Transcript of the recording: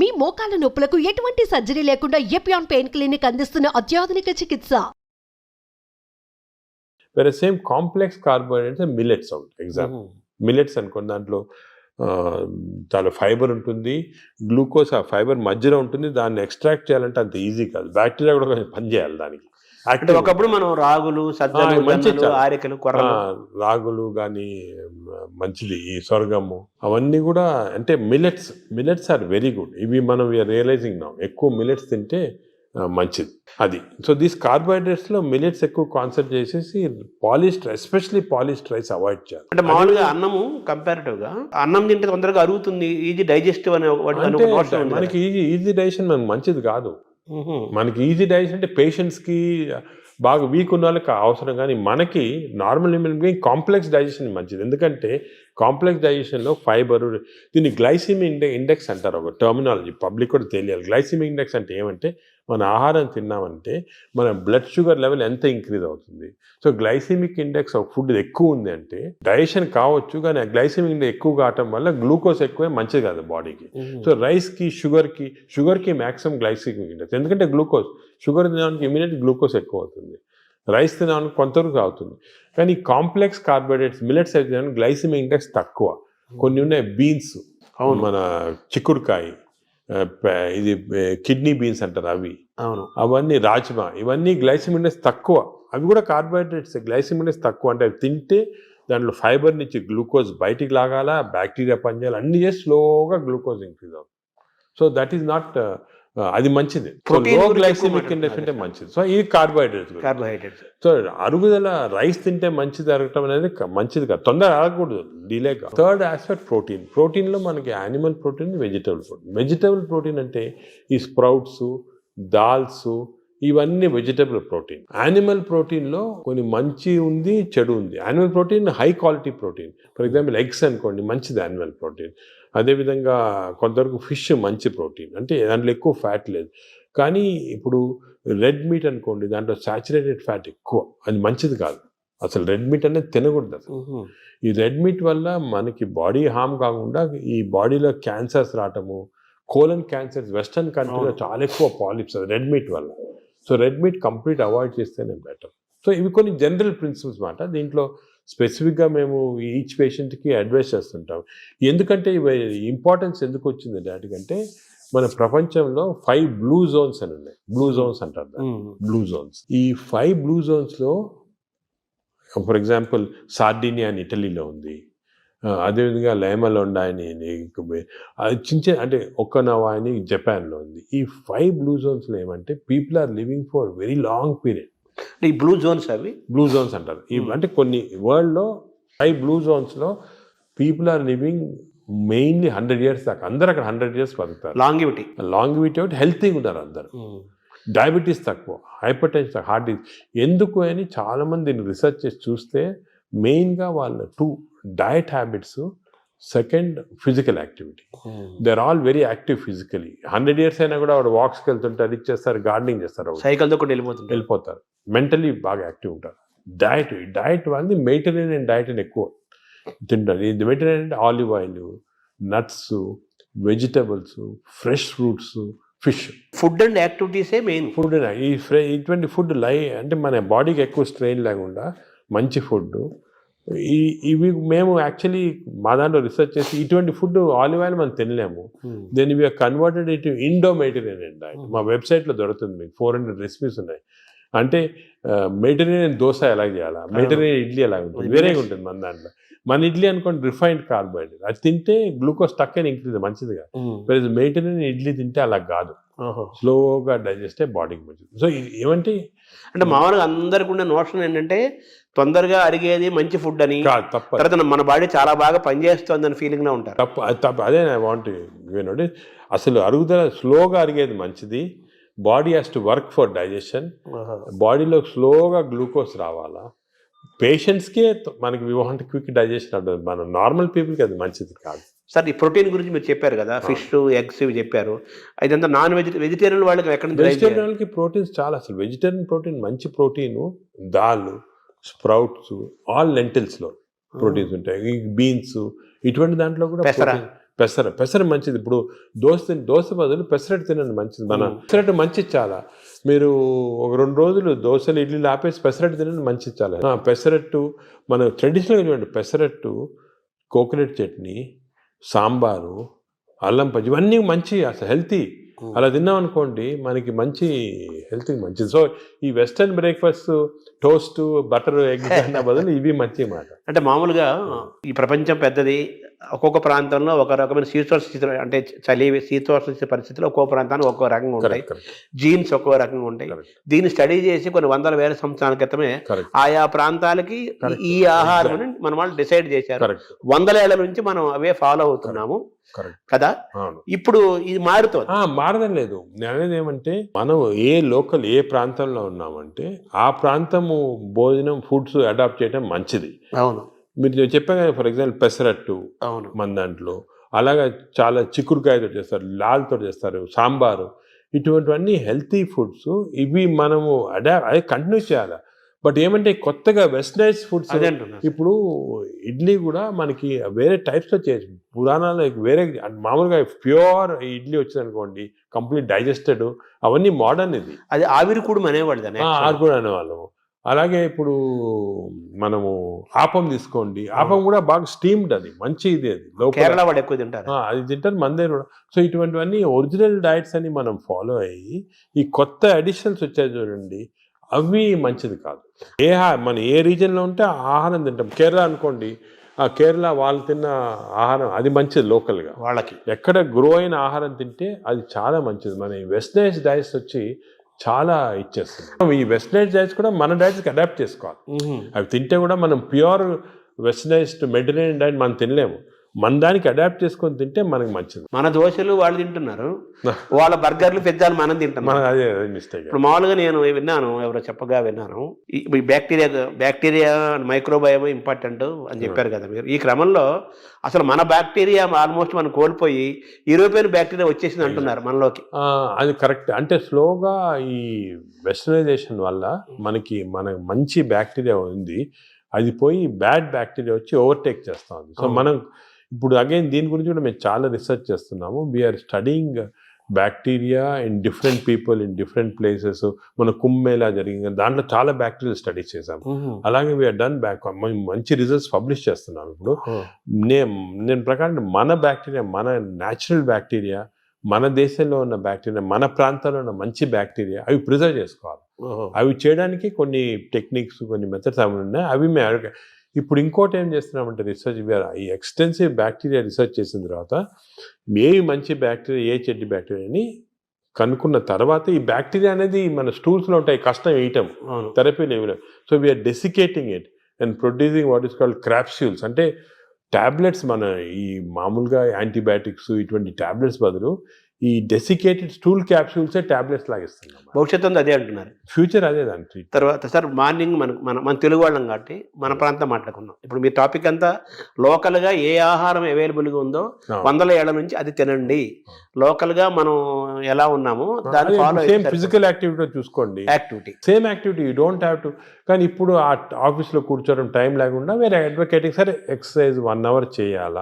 మీ మోకాల నొప్పులకు ఎటువంటి సర్జరీ లేకుండా ఎపియాన్ పెయిన్ క్లినిక్ అందిస్తున్న అత్యాధునిక చికిత్స. వేరే సేమ్ కాంప్లెక్స్ కార్బోహైడ్రేట్స్ మిల్లెట్స్ ఉంటాయి. ఎగ్జాంపుల్ మిల్లెట్స్ అనుకోండి, దాంట్లో చాలా ఫైబర్ ఉంటుంది, గ్లూకోజ్ ఆ ఫైబర్ మధ్యలో ఉంటుంది. దాన్ని ఎక్స్ట్రాక్ట్ చేయాలంటే అంత ఈజీ కాదు, బ్యాక్టీరియా కూడా కొంచెం పనిచేయాలి దానికి. అంటే ఒకప్పుడు మనం రాగులు, సజ్జలు, జొన్నలు, ఆరికలు, కొర్రలు, రాగులు కానీ మంచిది, ఈ సొరగము అవన్నీ కూడా అంటే మిల్లెట్స్ ఆర్ వెరీ గుడ్. ఇవి మనం రియలైజింగ్ నా ఎక్కువ మిల్లెట్స్ తింటే మంచిది అది. సో దీస్ కార్బోహైడ్రేట్స్లో మిల్లెట్స్ ఎక్కువ కాన్సన్ట్రేట్ చేసేసి polished, especially polished rice avoid చేయాలి. అంటే మామూలుగా అన్నము కంపారిటివ్గా అన్నం తింటే తొందరగా అరుగుతుంది, ఈజీ డైజెస్టివ్ అనే మనకి ఈజీ డైజెషన్ మనకు మంచిది కాదు. మనకి ఈజీ డైజెషన్ అంటే పేషెంట్స్కి బాగా వీక్ ఉన్న వాళ్ళకి అవసరం, కానీ మనకి normal human being complex digestion మంచిది. ఎందుకంటే కాంప్లెక్స్ డైజెషన్లో ఫైబర్, దీన్ని గ్లైసిమిక్ ఇండెక్స్ అంటారు, ఒక టర్మినాలజీ పబ్లిక్ కూడా తెలియాలి. గ్లైసిమిక్ ఇండెక్స్ అంటే ఏమంటే మన ఆహారం తిన్నామంటే మన బ్లడ్ షుగర్ లెవెల్ ఎంత ఇంక్రీజ్ అవుతుంది. సో గ్లైసిమిక్ ఇండెక్స్ ఒక ఫుడ్ ఎక్కువ ఉంది అంటే డైజెషన్ కావచ్చు, కానీ ఆ గ్లైసిమిక్ ఇండెక్స్ ఎక్కువ కావటం వల్ల గ్లూకోజ్ ఎక్కువే మంచిది కాదు బాడీకి. సో రైస్కి, షుగర్కి మ్యాక్సిమం గ్లైసిమిక్ ఇండెక్స్, ఎందుకంటే షుగర్ తినడానికి ఇమీడియట్ గ్లూకోజ్ ఎక్కువ అవుతుంది, రైస్ తినడానికి కొంతవరకు అవుతుంది. కానీ కాంప్లెక్స్ కార్బోహైడ్రేట్స్ మిల్లెట్స్ అయితే గ్లైసిమిక్ ఇండెక్స్ తక్కువ. కొన్ని ఉన్నాయి బీన్స్, మన చిక్కుడుకాయ, ఇది కిడ్నీ బీన్స్ అంటారు అవి, అవన్నీ రాజ్మా, ఇవన్నీ గ్లైసిమిక్ ఇండెక్స్ తక్కువ. అవి కూడా కార్బోహైడ్రేట్స్, గ్లైసిమిక్ ఇండెక్స్ తక్కువ. అంటే అవి తింటే దాంట్లో ఫైబర్ నుంచి గ్లూకోజ్ బయటికి లాగాల, బ్యాక్టీరియా పనిచేయాలి, అన్ని చేసి స్లోగా గ్లూకోజ్ ఇంక్రీజ్ అవుతుంది. సో దట్ ఈస్ నాట్, అది మంచిది. లో గ్లైసిమిక్ ఇండెక్స్ అంటే మంచిది. సో ఇది కార్బోహైడ్రేట్స్. సో అరుగుదల రైస్ తింటే మంచిది అరగటం అనేది మంచిది కాదు, తొందరగా అరగకూడదు, డిలే కాదు. థర్డ్ ఆస్పెక్ట్ ప్రోటీన్లో మనకి యానిమల్ ప్రోటీన్, వెజిటబుల్ ప్రోటీన్ అంటే ఈ స్ప్రౌట్స్, దాల్స్, ఇవన్నీ వెజిటబుల్ ప్రోటీన్. యానిమల్ ప్రోటీన్లో కొన్ని మంచి ఉంది, చెడు ఉంది. Animal protein high quality protein, for example eggs అనుకోండి, మంచిది యానిమల్ ప్రోటీన్. అదేవిధంగా కొంతవరకు ఫిష్ మంచి ప్రోటీన్, అంటే దాంట్లో ఎక్కువ ఫ్యాట్ లేదు. కానీ ఇప్పుడు రెడ్ మీట్ అనుకోండి, దాంట్లో సాచురేటెడ్ ఫ్యాట్ ఎక్కువ, అది మంచిది కాదు. అసలు రెడ్ మీట్ అనేది తినకూడదు అసలు. ఈ రెడ్ మీట్ వల్ల మనకి బాడీ హార్మ్ కాకుండా ఈ బాడీలో క్యాన్సర్స్ రావటము, కోలన్ క్యాన్సర్స్ వెస్టర్న్ కంట్రీలో చాలా ఎక్కువ పాలిప్స్ రెడ్ మీట్ వల్ల. So red meat complete avoid చేస్తేనే బెటర్. సో ఇవి కొన్ని జనరల్ ప్రిన్సిపల్స్ మాట. దీంట్లో స్పెసిఫిక్గా మేము ఈచ్ పేషెంట్కి అడ్వైస్ చేస్తుంటాం. ఎందుకంటే ఇవి ఇంపార్టెన్స్ ఎందుకు వచ్చింది వాటికంటే, మన ప్రపంచంలో 5 బ్లూ జోన్స్ అని ఉన్నాయి. బ్లూ జోన్స్ అంటారు, బ్లూ జోన్స్. ఈ 5 బ్లూ జోన్స్లో ఫర్ ఎగ్జాంపుల్ సార్డినియా అని ఇటలీలో ఉంది, అదేవిధంగా లైమలోండా అని అంటే ఒక్కనవా అని జపాన్లో ఉంది. ఈ 5 బ్లూ జోన్స్లో ఏమంటే people are living for very long period. ఈ బ్లూ జోన్స్, అవి బ్లూ జోన్స్ అంటారు. అంటే కొన్ని వరల్డ్లో 5 బ్లూ జోన్స్లో people are living mainly 100 years దాకా. అందరు అక్కడ 100 years బతుకుతారు. లాంగివిటీ ఒకటి, హెల్తీగా ఉంటారు అందరు. డయాబెటీస్ తక్కువ, హైపర్ టెన్షన్ తక్కువ, హార్ట్ డిసీజ్. ఎందుకు అని చాలామంది రీసెర్చ్ చేసి చూస్తే మెయిన్గా వాళ్ళ 2 diet habits, second physical activity. They are all very active physically. 100 years అయినా కూడా వాడు వాక్స్కి వెళ్తుంటే అది చేస్తారు, గార్డెనింగ్ చేస్తారు, సైకిల్తో కూడా వెళ్ళిపోతారు. మెంటలీ బాగా యాక్టివ్ ఉంటారు. డయట్ వాళ్ళని మెడిటరేనియన్ డయట్ అని ఎక్కువ తింటారు. ఇది మెడిటరేనియన్ అంటే olive oil, nuts, vegetables, fresh fruits, fish. Food and యాక్టివిటీసే మెయిన్. ఫుడ్ ఇటువంటి ఫుడ్ అంటే మన బాడీకి ఎక్కువ స్ట్రెయిన్ లేకుండా మంచి ఫుడ్. ఇవి మేము యాక్చువల్లీ మా దాంట్లో రీసెర్చ్ చేసి ఇటువంటి ఫుడ్ ఆలివ్ ఆయిల్ మనం తినలేము. దెన్ ఇవి కన్వర్టెడ్ ఇటు ఇండో మెడిటరేనియన్ డయట్. మా వెబ్సైట్లో దొరుకుతుంది, మీకు 400 రెసిపీస్ ఉన్నాయి. అంటే మెడిటరేనియన్ దోశ ఎలా చేయాలా, మెడిటరేనియన్ ఇడ్లీ ఎలా ఉంటుంది, వేరేగా ఉంటుంది మన దాంట్లో. మన ఇడ్లీ అనుకోండి రిఫైన్డ్ కార్బోహైడ్రేట్, అది తింటే గ్లూకోజ్ తక్కువ ఇంక్రీజ్ మంచిదిగా. మెడిటరేనియన్ ఇడ్లీ తింటే అలా కాదు, స్లోగా డైజెస్ట్ అయ్యి బాడీకి మంచిది. సో ఏమంటే అంటే మామూలుగా అందరికి ఉన్న నోషన్ ఏంటంటే తొందరగా అరిగేది మంచి ఫుడ్ అని, తర్వాత మన బాడీ చాలా బాగా పనిచేస్తుంది అని ఫీలింగ్ లో ఉంటారు. తప్పు. అదే ఐ వాంట్ యూనోటి, అసలు అరుగుదల స్లోగా అరిగేది మంచిది. Body has to work for digestion. బాడీలో స్లోగా గ్లూకోజ్ రావాలా. పేషెంట్స్కే మనకి వి వాంట్ క్విక్ డైజెషన్ ఉంటుంది, మన నార్మల్ పీపుల్కి అది మంచిది కాదు. సార్ ఈ ప్రోటీన్ గురించి మీరు చెప్పారు కదా, ఫిష్, ఎగ్స్ ఇవి చెప్పారు. ఇదంతా నాన్ వెజిటేరియన్ వాళ్ళకి ఎక్కడ? వెజిటేరియన్ వాళ్ళకి ప్రోటీన్స్ చాలా, అసలు వెజిటేరియన్ ప్రోటీన్ మంచి ప్రోటీను దాల్, స్ప్రౌట్స్, ఆల్ లెంటిల్స్లో ప్రోటీన్స్ ఉంటాయి. ఈ బీన్స్ ఇటువంటి దాంట్లో కూడా పెసర మంచిది. ఇప్పుడు దోశ బదులు పెసరట్టు తినండి, మంచిది. పెసరట్టు మంచిది చాలా. మీరు ఒక 2 రోజులు దోశలు ఇడ్లీలు ఆపేసి పెసరట్టు తినండి, మంచిది చాలా. పెసరట్టు మన ట్రెడిషనల్గా చూడండి, పెసరట్టు, కోకోనట్ చట్నీ, సాంబారు, అల్లం పచ్చి, ఇవన్నీ మంచి, అసలు హెల్తీ. అలా తిన్నాం అనుకోండి మనకి మంచి హెల్త్కి మంచిది. సో ఈ western breakfast, toast, butter, egg అన్న బదులు ఇవి మంచి మాట. అంటే మామూలుగా ఈ ప్రపంచం పెద్దది, ఒక్కొక్క ప్రాంతంలో ఒక రకమైన శీతోష్ణ స్థితి, అంటే శీతోష్ణ పరిస్థితుల్లో ఒక్కో ప్రాంతానికి ఒక్కో రకంగా ఉంటాయి, జీన్స్ ఒక్కో రకంగా ఉంటాయి. దీన్ని స్టడీ చేసి కొన్ని వందల వేల సంవత్సరాల క్రితమే ఆయా ప్రాంతాలకి ఈ ఆహారం మన వాళ్ళు డిసైడ్ చేశారు. 100 ఏళ్ల నుంచి మనం అవే ఫాలో అవుతున్నాము కదా. ఇప్పుడు ఇది మారడం లేదు. నేను అనేది ఏమంటే, మనం ఏ ప్రాంతంలో ఉన్నామంటే ఆ ప్రాంతము భోజనం, ఫుడ్స్ అడాప్ట్ చేయడం మంచిది. అవును, మీరు చెప్పాను కదా, ఫర్ ఎగ్జాంపుల్ పెసరట్టు మన దాంట్లో, అలాగా చాలా చిక్కుడుకాయతో చేస్తారు, లాల్తో చేస్తారు, సాంబారు, ఇటువంటివన్నీ హెల్తీ ఫుడ్స్. ఇవి మనము అదే కంటిన్యూ చేయాలి. బట్ ఏమంటే కొత్తగా వెస్టర్నైజ్ ఫుడ్స్, ఇప్పుడు ఇడ్లీ కూడా మనకి వేరే టైప్స్లో చేయొచ్చు. పురాణాలు వేరే, మామూలుగా ప్యూర్ ఇడ్లీ వచ్చింది అనుకోండి, కంప్లీట్ డైజెస్టెడ్, అవన్నీ మోడర్న్. ఇది అది ఆవిరికూడు అనేవాళ్ళు, ఆవిరికూడు అనేవాళ్ళము. అలాగే ఇప్పుడు మనము ఆపం తీసుకోండి, ఆపం కూడా బాగా స్టీమ్డ్, అది మంచి ఇది. అది కేరళ వాళ్ళు ఎక్కువ తింటారు, అది తింటారు మన దగ్గర కూడా. సో ఇటువంటివన్నీ ఒరిజినల్ డైట్స్ అని మనం ఫాలో అయ్యి, ఈ కొత్త అడిషన్స్ వచ్చాయి చూడండి, అవి మంచిది కాదు. మన ఏ రీజన్లో ఉంటే ఆ ఆహారం తింటాం. కేరళ అనుకోండి, ఆ కేరళ వాళ్ళు తిన్న ఆహారం అది మంచిది, లోకల్గా వాళ్ళకి ఎక్కడ గ్రో అయిన ఆహారం తింటే అది చాలా మంచిది. మన ఈ వెస్టర్నైజ్ డైట్స్ వచ్చి చాలా ఇచ్చేస్తుంది. ఈ వెస్టర్నైజ్ డైట్స్ కూడా మన డైట్స్కి అడాప్ట్ చేసుకోవాలి. అవి తింటే కూడా మనం ప్యూర్ వెస్టర్నైజ్డ్ మెడిటరేనియన్ డైట్ మనం తినలేము. మన దానికి అడాప్ట్ చేసుకొని తింటే మనకి మంచిది. మన దోశలు వాళ్ళు తింటున్నారు, వాళ్ళ బర్గర్లు, పిజ్జాలు మనం తింటున్నాం. అదే మిస్టేక్. ఇప్పుడు మామూలుగా నేను విన్నాను, ఎవరో చెప్పగా విన్నాను, ఈ బ్యాక్టీరియా మైక్రోబయోమ్ ఇంపార్టెంట్ అని చెప్పారు కదా మీరు. ఈ క్రమంలో అసలు మన బ్యాక్టీరియా ఆల్మోస్ట్ మనం కోల్పోయి యూరోపియన్ బ్యాక్టీరియా వచ్చేసింది అంటున్నారు మనలోకి. అది కరెక్ట్. అంటే స్లోగా ఈ వెస్టర్నైజేషన్ వల్ల మనకి మంచి బ్యాక్టీరియా ఉంది, అది పోయి బ్యాడ్ బ్యాక్టీరియా వచ్చి ఓవర్టేక్ చేస్తూ ఉంది. సో మనం ఇప్పుడు అగైన్ దీని గురించి కూడా మేము చాలా రీసెర్చ్ చేస్తున్నాము. We are studying bacteria in different people in different places. మన కుంభమేళా జరిగింది, దాంట్లో చాలా బ్యాక్టీరియల్ స్టడీస్ చేసాము. అలాగే వీఆర్ డన్ మంచి రిజల్ట్స్ పబ్లిష్ చేస్తున్నాము. ఇప్పుడు నేను ప్రకారం మన బ్యాక్టీరియా, మన న్యాచురల్ బ్యాక్టీరియా, మన దేశంలో ఉన్న బ్యాక్టీరియా, మన ప్రాంతాల్లో ఉన్న మంచి బ్యాక్టీరియా, అవి ప్రిజర్వ్ చేసుకోవాలి. అవి చేయడానికి కొన్ని టెక్నిక్స్, కొన్ని మెథడ్స్ అవి ఉన్నాయి. అవి మేము ఇప్పుడు ఇంకోటి ఏం చేస్తున్నామంటే రీసెర్చ్, ఈ ఎక్స్టెన్సివ్ బ్యాక్టీరియా రీసెర్చ్ చేసిన తర్వాత ఏవి మంచి బ్యాక్టీరియా, ఏ చెడ్డ బ్యాక్టీరియా అని కనుక్కున్న తర్వాత, ఈ బ్యాక్టీరియా అనేది మన స్టూల్స్లో ఉంటాయి, కష్టం వేయటం, థెరపీలు ఏమి లేవు. So we are desiccating it and producing what is called capsules, అంటే టాబ్లెట్స్. మన ఈ మామూలుగా యాంటీబయాటిక్స్ ఇటువంటి టాబ్లెట్స్ బదులు ఈ డెసికేటెడ్ స్టూల్ క్యాప్సూల్సే టాబ్లెట్స్ లాగా ఇస్తున్నాం. భవిష్యత్తు అదే అంటున్నారు, ఫ్యూచర్ అదే దాని తర్వాత. సార్ మార్నింగ్ మన తెలుగు వాళ్ళం కాబట్టి మన ప్రాంతం మాట్లాడుకున్నాం. ఇప్పుడు మీ టాపిక్ అంతా లోకల్గా ఏ ఆహారం అవైలబుల్గా ఉందో 100 ఏళ్ల నుంచి అది తినండి, లోకల్గా మనం ఎలా ఉన్నామో దాన్ని ఫాలో. సేమ్ ఫిజికల్ యాక్టివిటీ చూసుకోండి, same activity you don't have to. కానీ ఇప్పుడు ఆ ఆఫీస్లో కూర్చోవడం టైం లేకుండా వేరే అడ్వకేటింగ్, సరే ఎక్సర్సైజ్ 1 hour చేయాలా,